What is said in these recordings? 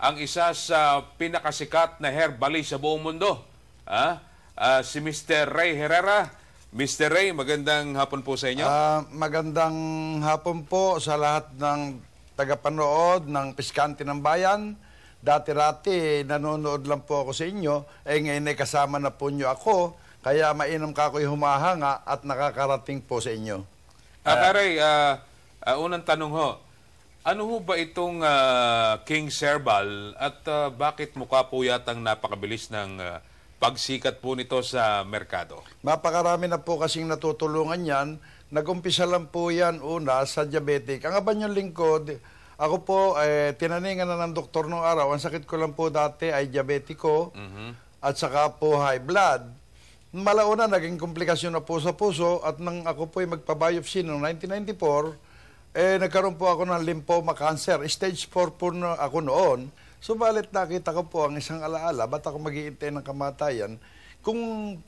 ang isa sa pinakasikat na herbalist sa buong mundo. Si Mr. Ray Herrera. Mr. Ray, magandang hapon po sa inyo. Magandang hapon po sa lahat ng tagapanood ng Piskante ng Bayan. Dati-rati, nanonood lang po ako sa inyo. Ngayon ay kasama na po nyo ako. Kaya mainam ka ako'y humahanga at nakakarating po sa inyo. Ray, unang tanong ho. Ano ho ba itong King's Herbal at bakit mukha po yatang napakabilis ng pagsikat po nito sa merkado? Mapakarami na po kasing natutulungan yan. Nag-umpisa lang po yan una sa diabetic. Ang abanyong lingkod, ako po, tinaningan na ng doktor nung araw. Ang sakit ko lang po dati ay diabetiko at saka po high blood. Malauna, naging komplikasyon na po sa puso at nang ako po ay magpa-biopsy noong 1994, nagkaroon po ako ng lymphoma cancer. Stage 4 po na ako noon. Subalit nakita ko po ang isang alaala, ba't ako mag-iintay ng kamatayan? Kung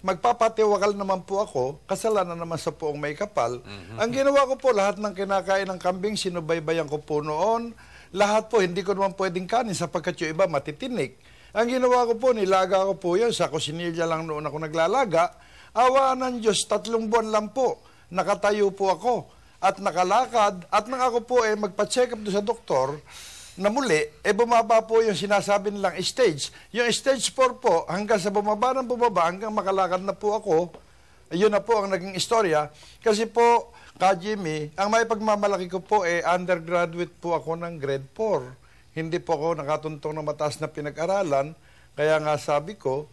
magpapatiwakal naman po ako, kasalanan naman sa poong may kapal. Ang ginawa ko po, lahat ng kinakain ng kambing, sinubaybayan ko po noon. Lahat po, hindi ko naman pwedeng kanin sapagkat yung iba matitinik. Ang ginawa ko po, nilaga ko po yun. Sa kusinilya lang noon ako naglalaga. Awa ng Diyos, 3 buwan lang po. Nakatayo po ako at nakalakad. At nang ako po magpa-check up doon sa doktor, na muli, bumaba po yung sinasabi nilang stage. Yung stage 4 po, hanggang sa bumaba ng bumaba, hanggang makalakad na po ako, yun na po ang naging istorya. Kasi po, Jimmy, ang may pagmamalaki ko po, undergraduate po ako ng grade 4. Hindi po ako nakatuntong na mataas na pinag-aralan. Kaya nga sabi ko,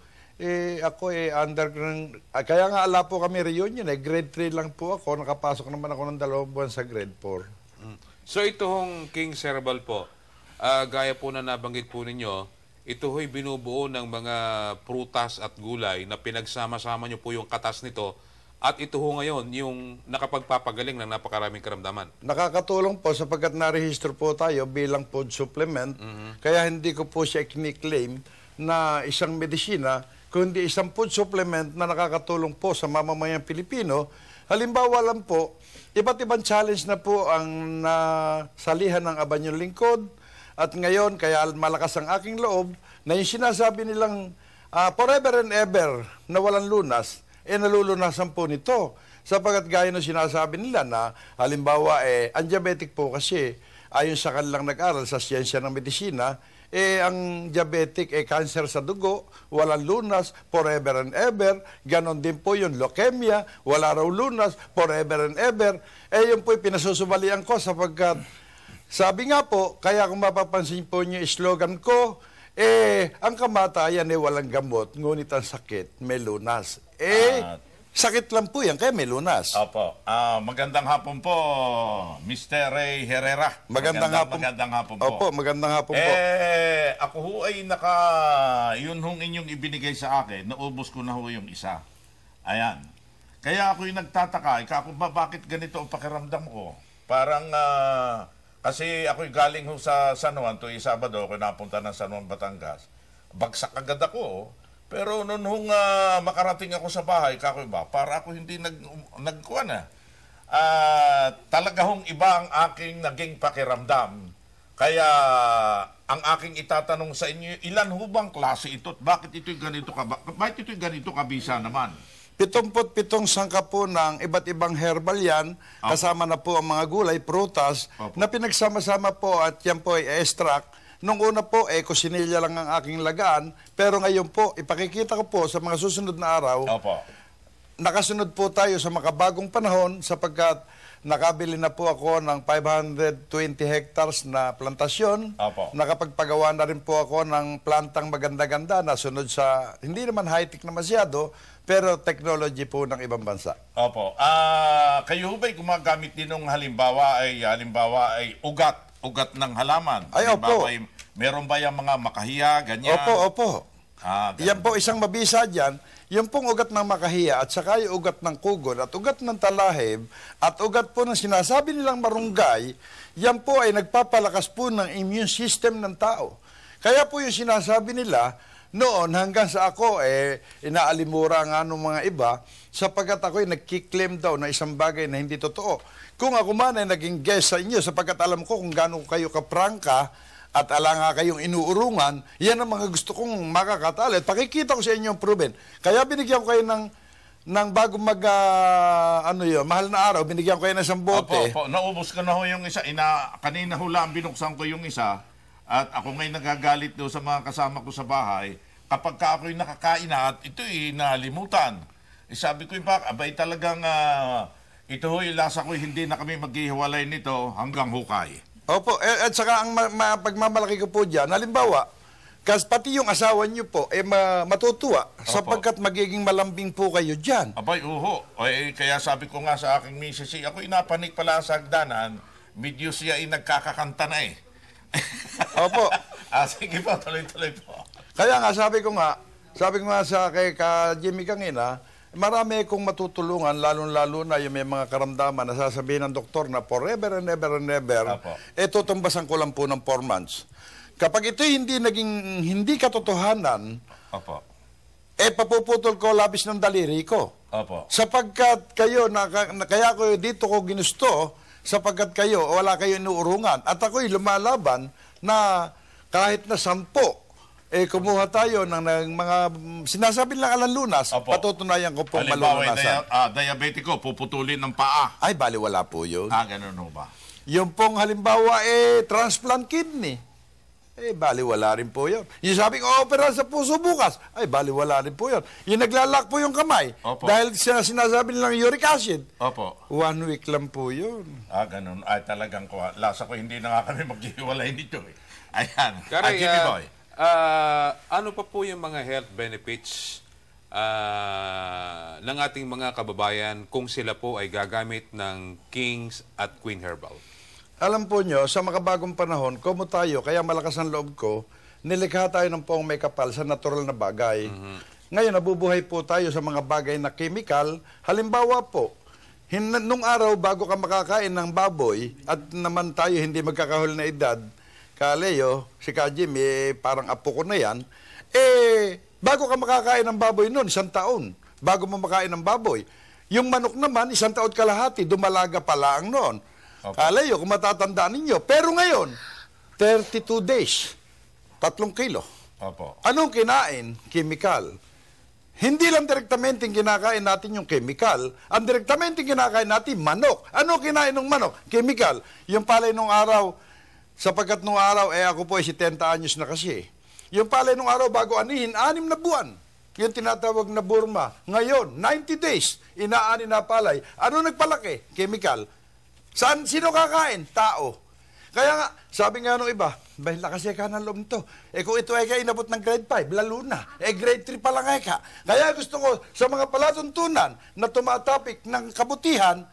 ako underground, kaya nga ala po kami reunion, grade 3 lang po ako, nakapasok naman ako ng 2 buwan sa grade 4. So itong King's Herbal po, gaya po na nabanggit po ninyo, ito ho'y binubuo ng mga prutas at gulay na pinagsama-sama nyo po yung katas nito at ito ho ngayon yung nakapagpapagaling ng napakaraming karamdaman. Nakakatulong po sapagkat narehistro po tayo bilang food supplement, kaya hindi ko po siya kiniklaim na isang medisina, kundi isang food supplement na nakakatulong po sa mamamayang Pilipino. Halimbawa lang po, iba't ibang challenge na po ang nasalihan ng Abanyong Lingkod. At ngayon, kaya malakas ang aking loob, na yung sinasabi nilang forever and ever na walang lunas, nalulunasan po nito. Sapagat gaya ng sinasabi nila na, halimbawa, ang diabetic po kasi, ayon sa kanilang nag-aral sa siyensya ng medisina, ang diabetic cancer sa dugo, walang lunas, forever and ever. Ganon din po yung leukemia, wala raw lunas, forever and ever. Yun po pinasusumbalian ko sapagkat sabi nga po, kaya kung mapapansin po niyo yung slogan ko, ang kamatayan walang gamot, ngunit ang sakit may lunas. Sakit lang po yan, kaya may lunas. Opo. Magandang hapon po, Mr. Ray Herrera. Magandang hapon po. Opo, magandang hapon po. Ako ho ay yun hong inyong ibinigay sa akin, naubos ko na ho yung isa. Ayan. Kaya ako'y nagtataka, bakit ganito ang pakiramdam ko? Parang, kasi ako'y galing ho sa San Juan, tuwing Sabado, ako napunta ng San Juan, Batangas. Bagsak agad ako, pero noon hong makarating ako sa bahay, para ako hindi nagkuha na. Talaga hong iba ang aking naging pakiramdam. Kaya ang aking itatanong sa inyo, ilan ho bang klase ito? Bakit ito'y ganito kabisa naman? 77 sangka po ng iba't ibang herbal yan, kasama na po ang mga gulay, prutas, na pinagsama-sama po at yan po ay extract. Nung una po, kusinilya lang ang aking lagaan, pero ngayon po, ipakikita ko po sa mga susunod na araw, nakasunod po tayo sa makabagong panahon sapagkat nakabili na po ako ng 520 hectares na plantasyon. Nakapagpagawa na rin po ako ng plantang maganda-ganda na sunod sa, hindi naman high-tech na masyado, pero technology po ng ibang bansa. Opo. Kayo ba'y gumagamit din ng halimbawa ay ugat ng halaman? Ay, opo. Meron ba yung mga makahiya, ganyan? Opo. Yan po isang mabisa dyan. Yung pong ugat ng makahiya at saka yung ugat ng kugod at ugat ng talahib at ugat po ng sinasabi nilang marunggay, yan po ay nagpapalakas po ng immune system ng tao. Kaya po yung sinasabi nila, noon hanggang sa ako, inaalimura nga ng mga iba, sapagkat ako ay nagkiklaim daw na isang bagay na hindi totoo. Kung ako man ay naging guest sa inyo, sapagkat alam ko kung gaano kayo kaprangka at alanga kayong inuurungan, yan ang mga gusto kong makakatali. At pakikita ko sa inyo ang proven. Kaya binigyan ko kayo ng bago mahal na araw, binigyan ko kayo ng isang bote. Opo, naubos ko na ho yung isa. Kanina hula ang binuksan ko yung isa. At ako ngayon nagagalit doon sa mga kasama ko sa bahay. Kapag ka ako'y nakakain na at ito'y nalimutan. Sabi ko, abay talagang ito ho'y lasa ko, hindi na kami maghihiwalay nito hanggang hukay. Opo, at saka ang pagmamalaki ko po dyan, halimbawa, kasi pati yung asawa niyo po, matutuwa sapagkat magiging malambing po kayo dyan. Abay, kaya sabi ko nga sa aking misis, ako inapanik pala sa hagdanan, medyo siya ay nagkakakanta na eh. Opo. Sige po, tuloy-tuloy po. Kaya nga, sabi ko nga sa kay Jimmy kanina, marami kong matutulungan, lalo na yung may mga karamdaman na sasabihin ng doktor na forever and ever and ever, tutumbasan ko lang po ng 4 months. Kapag ito hindi katotohanan, papuputol ko labis ng daliri ko. Sapagkat kayo, kaya ko dito ko ginusto, sapagkat kayo, wala kayo inuurungan. At ako'y lumalaban na kahit na 10, kumuha tayo ng mga sinasabi lang alanlunas, patutunayan ko po malunasan. Diabetiko, puputulin ng paa. Ay, baliwala po yun. Ganun ho ba? Yung pong halimbawa, transplant kidney. Baliwala rin po yun. Yung sabing, opera sa puso bukas. Ay, baliwala rin po yun. Yung naglalak po yung kamay. Dahil sinasabi nilang uric acid. 1 week lang po yun. Ganun. Ay, talagang lasa ko, hindi na nga kami maghihiwalay nito eh. Ayan. Karay, Jimmy Boy. ano pa po yung mga health benefits ng ating mga kababayan kung sila po ay gagamit ng King's at Queen Herbal? Alam po nyo, sa makabagong panahon, como tayo, kaya malakas ang loob ko, nilikha tayo ng pong may kapal sa natural na bagay. Ngayon, nabubuhay po tayo sa mga bagay na chemical. Halimbawa po, nung araw bago ka makakain ng baboy, at naman tayo hindi magkakahul na edad, Kaleo, si Kajim, parang apo ko na yan, bago ka makakain ng baboy noon, 1 taon, bago mo makain ng baboy. Yung manok naman, 1 taon kalahati, dumalaga pa lang noon. Kaleo, kung matatandaan ninyo. Pero ngayon, 32 days, 3 kilo. Anong kinain? Chemical. Hindi lang direktamente kinakain natin yung chemical. Ang direktamente kinakain natin, manok. Ano kinain ng manok? Chemical. Yung palay nung araw, sapagkat nung araw, ako po ay 70 anyos na kasi. Yung palay nung araw, bago anihin, 6 na buwan. Yung tinatawag na Burma. Ngayon, 90 days, inaani na palay. Ano nagpalaki? Chemical. Sino kakain? Tao. Kaya nga, sabi nga nung iba, lakas ka ng loob nito. Kung ito ay inabot ng grade 5, lalo na. Grade 3 pa lang ka. Kaya gusto ko sa mga palatuntunan na tumatapik ng kabutihan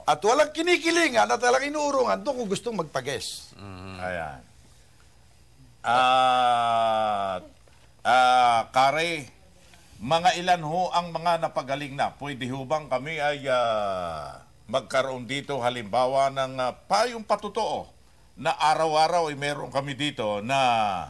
at walang kinikilingan at walang inuurungan, doon ko gustong magpages. Ayan. Kare, mga ilan ho ang mga napagaling na? Pwede ho bang kami ay magkaroon dito halimbawa ng payong patotoo na araw-araw ay meron kami dito na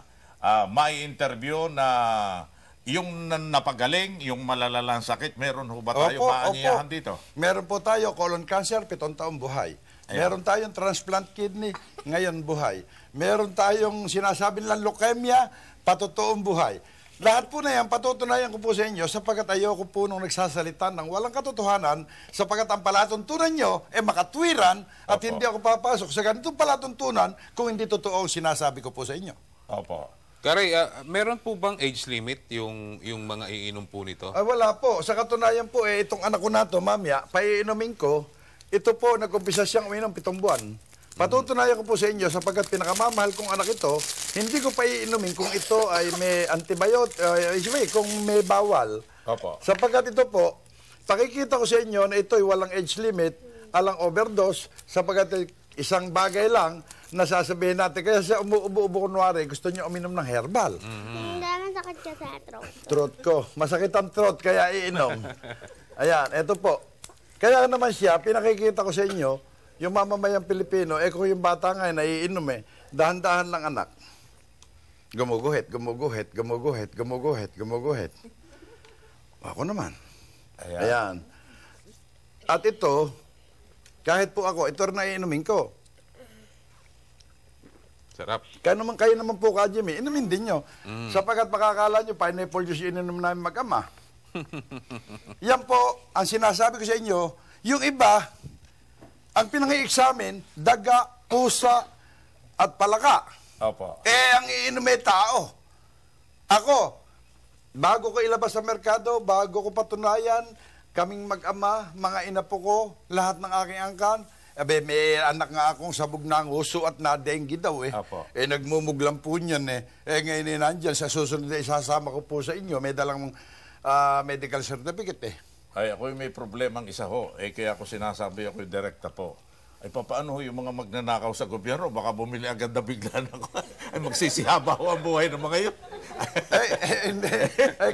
may interview na yung napagaling, yung malalalang sakit, meron ho ba tayo maaniyahan dito? Meron po tayo, colon cancer, 7 taong buhay. Meron tayong transplant kidney, ngayon buhay. Meron tayong sinasabi nilang leukemia, patotoong buhay. Lahat po na yan, patutunayan ko po sa inyo sapagkat ayoko po nung nagsasalita ng walang katotohanan sapagkat ang palatuntunan nyo makatwiran at hindi ako papasok sa ganitong palatuntunan kung hindi totoo ang sinasabi ko po sa inyo. Karay, meron po bang age limit yung mga iinom po nito? Wala po. Sa katunayan po, itong anak ko na to, mamaya, paiinumin ko, ito po, nag-umpisa siyang uminom 7 buwan. Patutunayan ko po sa inyo sapagkat pinakamamahal kong anak ito, hindi ko pa iinumin kung ito ay may antibiotic, kung may bawal. Sapagkat ito po, pakikita ko sa inyo na ito ay walang age limit, alang overdose, sapagkat isang bagay lang na sasabihin natin. Kaya siya umuubo kunwari, gusto niyo uminom ng herbal. Ang dami sakit siya sa throat. Throat ko. Masakit ang throat, kaya iinom. Ayan, ito po. Kaya naman siya, pinakikita ko sa inyo, yung mamamayang Pilipino, kung yung bata nga naiinom dahan-dahan lang anak. Gumuguhit, gumuguhit, gumuguhit, gumuguhit, gumuguhit. Ako naman. Ayan. At ito, kahit po ako, ito rin naiinumin ko. Sarap. Kayo naman po, Ka Jimmy, inumin din nyo. Sapagkat makakala nyo, pineapple juice ininom namin mag-ama. Yan po, ang sinasabi ko sa inyo, yung iba, ang pinangi-examine, daga, pusa, at palaka. Opo. Ang iinom ay tao. Ako, bago ko ilabas sa merkado, bago ko patunayan, kaming mag-ama, mga inapo ko, lahat ng aking angkan, may anak nga akong sabog na ang uso at na-dengue daw eh. Apo. Nagmumuglang po niyan eh. Ngayon nandyan, sa susunod na isasama ko po sa inyo, may dalang medical certificate eh. Ay, ako may problemang isa ho. Kaya ako sinasabi ako yung direkta po. Ay, paano ho yung mga magnanakaw sa gobyerno? Baka bumili agad na bigla ng... Ay, magsisihaba ho ang buhay ng mga yun. Hindi.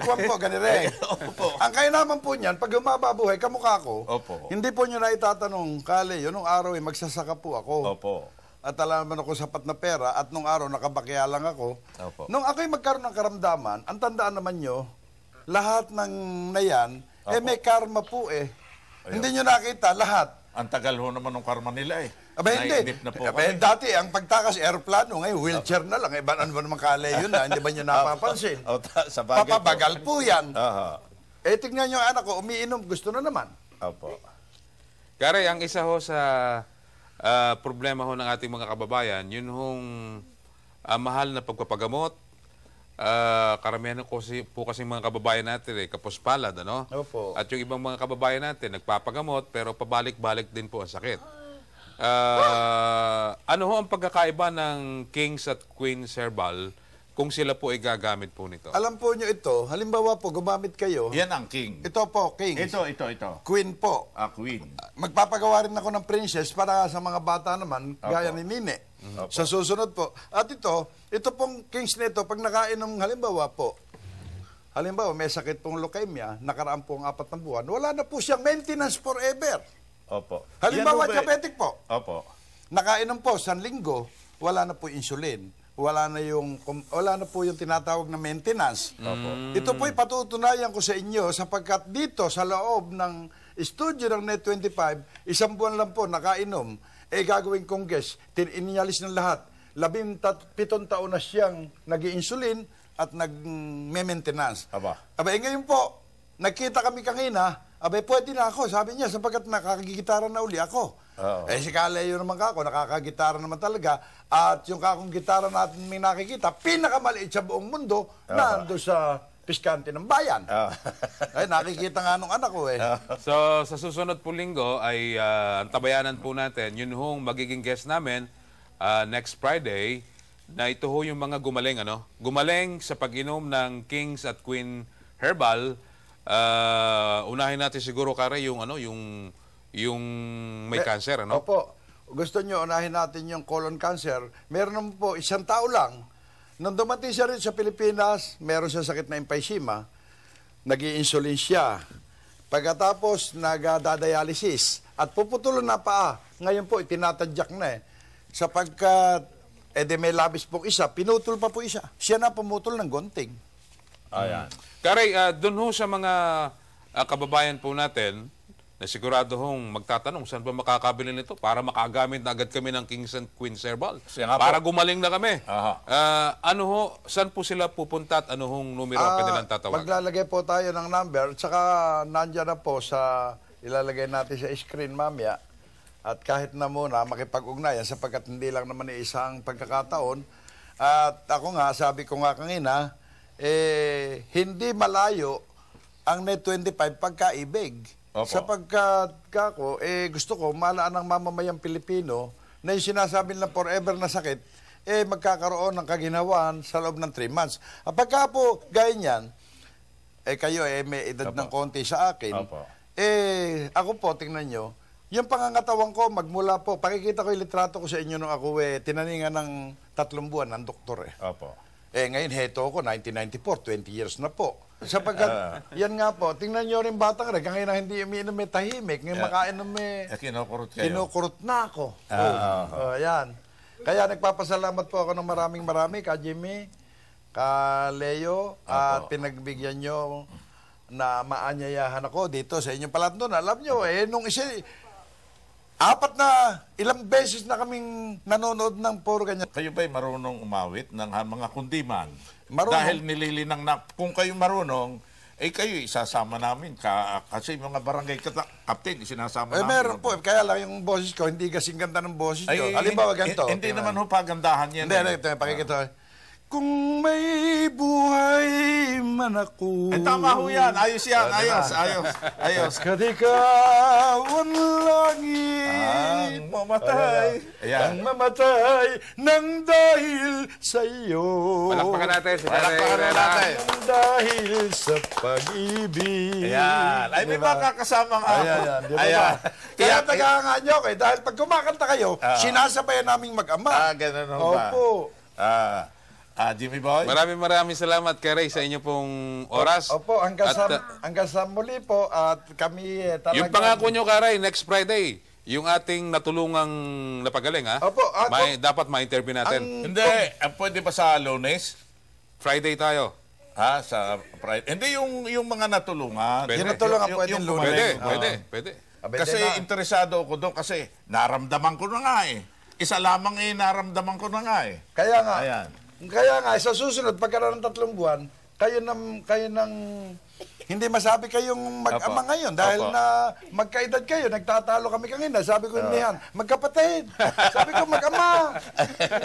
Kwan po, ganire. Opo. Ang kayo naman po niyan, pag humaba buhay, kamukha ko, Opo. hindi po nyo na itatanong, Kale, yun, nung araw magsasaka po ako. Opo. At alam naman ako sapat na pera, at nung araw nakabakya lang ako. Opo. Nung ako'y magkaroon ng karamdaman, ang tandaan naman nyo, lahat ng nayan, may karma po eh. Ayun. Hindi nyo nakita, lahat. Ang tagal ho naman ng karma nila eh. Aba, hindi. Naiinip na po kami. Dati, ang pagtakas aeroplano, ngayon, wheelchair na lang. Ano ba naman Kale yun na? Hindi ba nyo napapansin? Sa bagay po. Papabagal po yan. Aha. Tignan nyo ang anak ko, umiinom, gusto na naman. Opo. Kare, ang isa ho sa problema ho ng ating mga kababayan, yun hong mahal na pagpapagamot. Karamihan po kasi mga kababayan natin kapuspalad, ano? Opo. At yung ibang mga kababayan natin nagpapagamot pero pabalik-balik din po ang sakit. Ano ho ang pagkakaiba ng Kings at Queens Herbal kung sila po ay gagamit po nito? Alam po nyo ito, halimbawa po, gumamit kayo. Yan ang king. Ito po, King. Ito. Queen po. Queen. Magpapagawa rin ako ng princess para sa mga bata naman, gaya ni Nine. Opo. Sa susunod po. At ito pong Kings nito, pag nakainom, halimbawa may sakit pong leukemia, nakaraan po ang 4 na buwan, wala na po siyang maintenance forever. Opo. Halimbawa, Yan ho ba- diabetic po. Opo. Nakainom po, 1 linggo, wala na po insulin. Wala na po yung tinatawag na maintenance. Opo. Ito po ipatutunayan ko sa inyo sapagkat dito sa loob ng studio ng Net25, 1 buwan lang po nakainom, gagawin kong guest, inialis ng lahat. 17 taon na siyang nag-insulin at nag-maintenance. Aba. Ngayon po, nagkita kami kanina, pwede na ako, sabi niya, sapagkat nakakagitara na uli ako. Oo. Si Kaleyo naman ako, nakakagitara naman talaga. At yung kakong gitara natin may nakikita, pinakamaliit sa buong mundo, nando sa piskante ng bayan. Nakikita nga nung anak ko eh. So, sa susunod po linggo ay ang tabayanan po natin, yun hong magiging guest namin next Friday, na ito ho yung mga gumaling, ano? Gumaling sa pag-inom ng Kings at Queen Herbal. Unahin natin siguro, Kare, yung may cancer, ano? Opo. Gusto nyo, unahin natin yung colon cancer. Meron naman po, 1 tao lang. Nung dumating siya rin sa Pilipinas, meron siya sakit na emphysema. Nag-i-insulin siya. Pagkatapos, nag-dialysis. At puputulon na paa. Ngayon po, itinatadyak na eh. Sapagkat, may labis pong isa, pinutol pa po isa. Siya na pumutol ng gunting. Ayan. Kare, dun ho sa mga kababayan po natin, na sigurado hong magtatanong, saan ba makakabili nito? Para makagamit na agad kami ng Kings and Queens Herbal. Siya nga po. Para gumaling na kami. Aha. Saan po sila pupunta at ano hong numero ang kanilang tatawag? Maglalagay po tayo ng number, tsaka nandyan na po ilalagay natin sa screen mamaya. At kahit na muna, makipag-ugnayan sapagkat hindi lang naman isang pagkakataon. At ako nga, sabi ko nga kanina, hindi malayo ang Net25 pagkaibig. Opo. Sapagkat kako, gusto ko malaan ng mamamayang Pilipino na yung sinasabi na forever na sakit, magkakaroon ng kaginhawaan sa loob ng 3 months. Pagka po, gaya niyan, kayo may edad Opo. ng konti sa akin, Opo. ako po, tingnan nyo, yung pangangatawan ko, magmula po, pakikita ko yung litrato ko sa inyo nung ako tinaningan ng 3 buwan ng doktor Opo. ngayon, heto ako, 1994, 20 years na po. Sapagkat, yan nga po, tingnan nyo rin batang rin, ngayon na hindi umiinom may tahimik, ngayon makainom Kinukurot kayo. kinukurot na ako. Yan. Kaya nagpapasalamat po ako ng marami, Ka Jimmy, Ka Leo, at pinagbigyan nyo na maanyayahan ako dito sa inyong palatandon. Alam nyo, nung Ilang beses na kaming nanonood ng puro ganyan. Kayo ba'y marunong umawit ng mga kundiman? Marunong. Dahil nililinang na, kung kayo marunong, kayo isasama namin. Kasi mga barangay captain, sinasama namin. Meron po. Kaya lang yung boses ko, hindi kasing ganda ng boses ko. Halimbawa, ganito. Hindi naman ho pagandahan yan. Hindi, ito, pakikita. Kung may buhay man ako. Tama ho yan. Ayos yan. Ayos. Kadikawan langit. Ang mamatay. Ang mamatay nang dahil sa iyo. Palakpakan natin si Palakpakan natin. Nang dahil sa pag-ibig. Ayan. Ay, may mga kasamang Ayan. Di ba ba? Kaya tagangan nyo kayo. Dahil pag kumakanta kayo, sinasabayan naming mag-ama. Ganun ho ba? Opo. Jimmy Boy? Maraming salamat, Kay sa inyo pong oras. Opo, hanggang At, sa muli po. At kami talaga... yung pangako nyo, Karay, next Friday, yung ating natulungang napagaling, ha? Opo, dapat ma-interview natin. Hindi. Pwede ba sa Lunes? Friday tayo. Sa Friday. Hindi yung mga natulungan. Pwede. Yung natulungan pwedeng bumalik. Pwede. Kasi interesado ako doon kasi naramdaman ko na nga eh. Isa lamang naramdaman ko na nga eh. Kaya nga, Ayan. sa susunod, pagkaroon ng 3 buwan, kayo nang hindi masabi kayong mag-ama Opo. ngayon dahil Opo. na magkaedad kayo, nagtatalo kami kanina. Sabi ko, niyan, magkapatid. Sabi ko, mag-ama.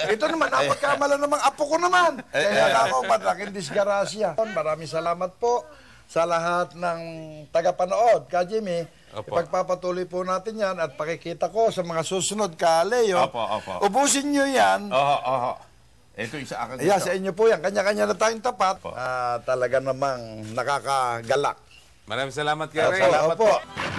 Ito naman, napagkamala namang apo ko naman. Kaya na ako, malaking disgrasya. Maraming salamat po sa lahat ng tagapanood. Ka Jimmy, Opo. ipagpapatuloy po natin yan at pakikita ko sa mga susunod ka, Leo. Opo. Ubusin nyo yan. Oo. Ito isa akin. Yeah, sa inyo po yan. Kanya-kanya na tayong tapat. Talaga namang nakakagalak. Maraming salamat, Kay. Opo.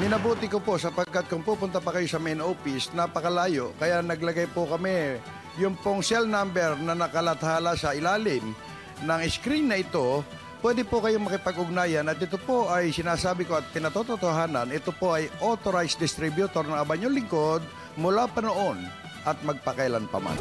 Minabuti ko po sapagkat kung pupunta pa kayo sa main office, napakalayo. Kaya naglagay po kami yung pong cell number na nakalathala sa ilalim ng screen na ito. Pwede po kayong makipag-ugnayan at ito po ay sinasabi ko at pinatotohanan. Ito po ay authorized distributor ng Abanyong Lingkod mula pa noon at magpakailan pa man.